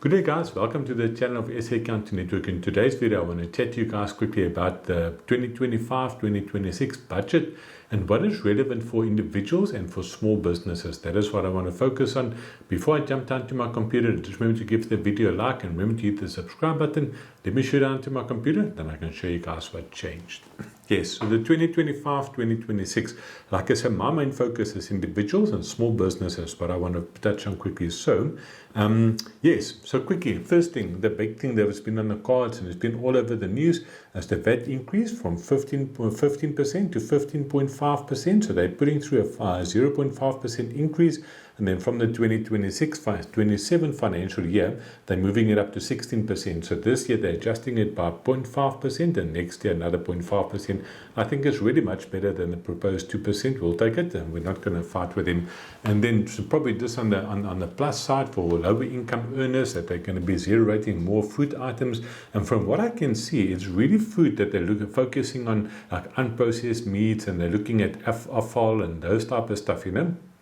Good day guys, welcome to the channel of SA Accounting Network. In today's video I want to chat to you guys quickly about the 2025-2026 budget and what is relevant for individuals and for small businesses. That is what I want to focus on. Before I jump down to my computer, just remember to give the video a like and remember to hit the subscribe button. Let me show down to my computer, then I can show you guys what changed. Yes, so the 2025-2026, like I said, my main focus is individuals and small businesses, but I want to touch on quickly. So, so quickly, first thing, the big thing that has been on the cards and it's been all over the news is the VAT increase from 15% to 15.5%. So they're putting through a 0.5% increase. And then from the 2026-27 financial year, they're moving it up to 16%. So this year they're adjusting it by 0.5% and next year another 0.5%. I think it's really much better than the proposed 2%. We'll take it and we're not going to fight with them. And then so probably just on the plus side for lower income earners, that they're going to be zero rating more food items. And from what I can see, it's really food that they're focusing on, like unprocessed meats, and they're looking at offal and those type of stuff,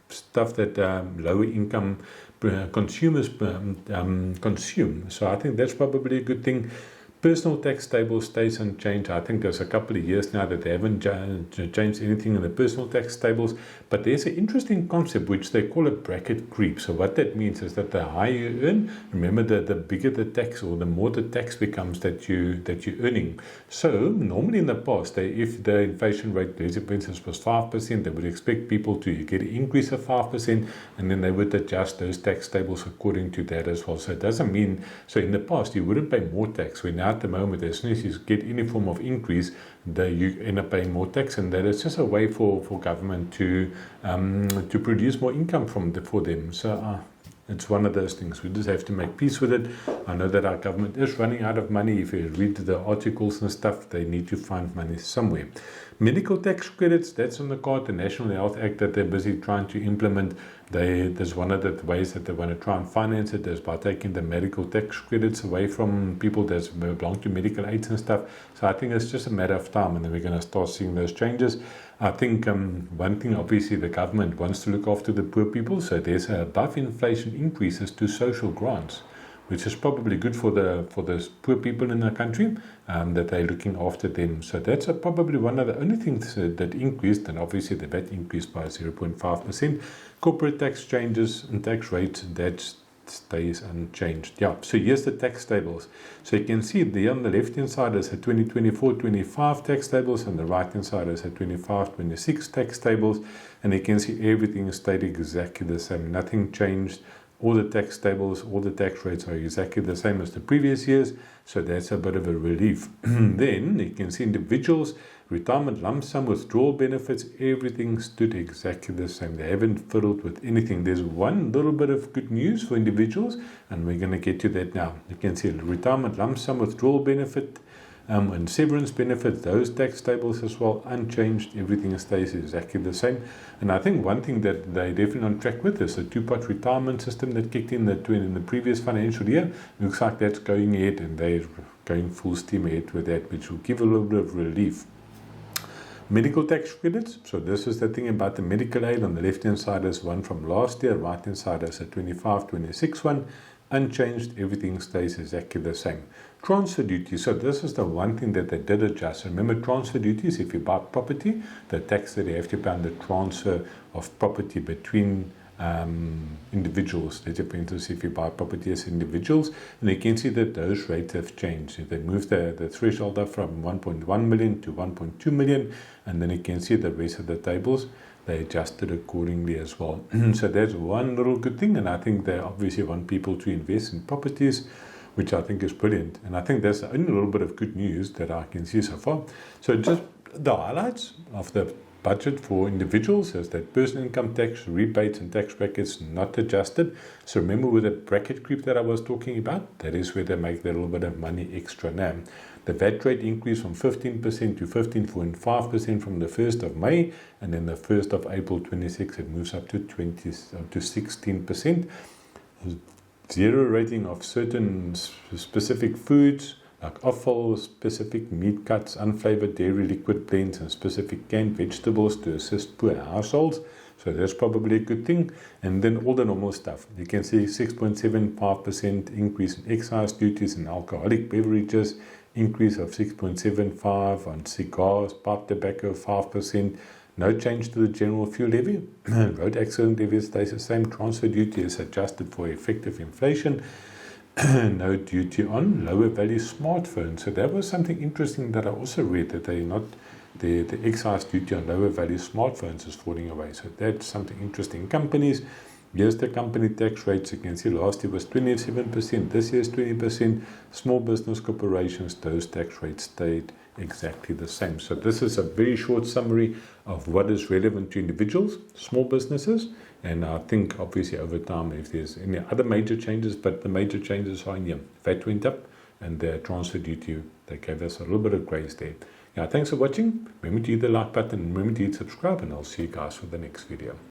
stuff that lower income consumers consume. So I think that's probably a good thing. Personal tax table stays unchanged. I think there's a couple of years now that they haven't changed anything in the personal tax tables, but there's an interesting concept which they call a bracket creep. So what that means is that the higher you earn, remember that the bigger the tax or the more the tax becomes that you're earning. So normally in the past, if the inflation rate, for instance, was 5%, they would expect people to get an increase of 5%, and then they would adjust those tax tables according to that as well. So it doesn't mean, so in the past you wouldn't pay more tax. When now at the moment, as soon as you get any form of increase, you end up paying more tax, and that is just a way for government to produce more income for them. So it's one of those things. We just have to make peace with it. I know that our government is running out of money. If you read the articles and stuff, they need to find money somewhere. Medical tax credits, that's on the card. The National Health Act that they're busy trying to implement. There's one of the ways that they want to try and finance it is by taking the medical tax credits away from people that belong to medical aids and stuff. So I think it's just a matter of time, and then we're going to start seeing those changes. I think one thing, obviously, the government wants to look after the poor people, so there's above inflation increases to social grants, which is probably good for the poor people in the country, that they're looking after them. So that's probably one of the only things that increased, and obviously the VAT increased by 0.5%. Corporate tax changes and tax rates, that stays unchanged. Yeah, so here's the tax tables. So you can see there on the left-hand side is the 2024-25 tax tables, and the right-hand side is the 25-26 tax tables, and you can see everything stayed exactly the same. Nothing changed. All the tax tables, all the tax rates are exactly the same as the previous years, so that's a bit of a relief. Then you can see individuals, retirement lump sum, withdrawal benefits, everything stood exactly the same. They haven't fiddled with anything. There's one little bit of good news for individuals, and we're going to get to that now. You can see retirement lump sum, withdrawal benefit, and severance benefits, those tax tables as well, unchanged. Everything stays exactly the same. And I think one thing that they're definitely on track with is the two-part retirement system that kicked in the previous financial year. Looks like that's going ahead, and they're going full steam ahead with that, which will give a little bit of relief. Medical tax credits. So this is the thing about the medical aid. On the left-hand side is one from last year. Right-hand side is a 25-26 one. Unchanged, everything stays exactly the same. Transfer duty. So this is the one thing that they did adjust. Remember, transfer duties, if you buy property, the tax that you have to pay on the transfer of property between individuals. Let's say, for instance, if you buy property as individuals, and you can see that those rates have changed. They moved the threshold up from 1.1 million to 1.2 million, and then you can see the rest of the tables, they adjusted accordingly as well. So that's one little good thing, and I think they obviously want people to invest in properties, which I think is brilliant. And I think that's the only little bit of good news that I can see so far. So just the highlights of the budget for individuals is that personal income tax rebates and tax brackets not adjusted. So remember with the bracket creep that I was talking about, that is where they make that little bit of money extra now. The VAT rate increased from 15% to 15.5% from the 1st of May, and then the 1st of April 26 it moves up to 16%. Zero rating of certain specific foods, like offal, specific meat cuts, unflavored dairy liquid blends, and specific canned vegetables to assist poor households. So that's probably a good thing. And then all the normal stuff. You can see 6.75% increase in excise duties in alcoholic beverages, increase of 6.75 on cigars, pipe tobacco 5%. No change to the general fuel levy. Road accident levy stays the same. Transfer duty is adjusted for effective inflation. No duty on lower value smartphones. So that was something interesting that I also read, that they not the excise duty on lower value smartphones is falling away. So that's something interesting. Companies, here's the company tax rates. You can see last year was 27%, this year is 20%. Small business corporations, those tax rates stayed exactly the same. So this is a very short summary of what is relevant to individuals, small businesses, and I think obviously over time if there's any other major changes, but the major changes are in here. VAT went up and the transfer duty, they gave us a little bit of grace there. Yeah, thanks for watching. Remember to hit the like button, remember to hit subscribe, and I'll see you guys for the next video.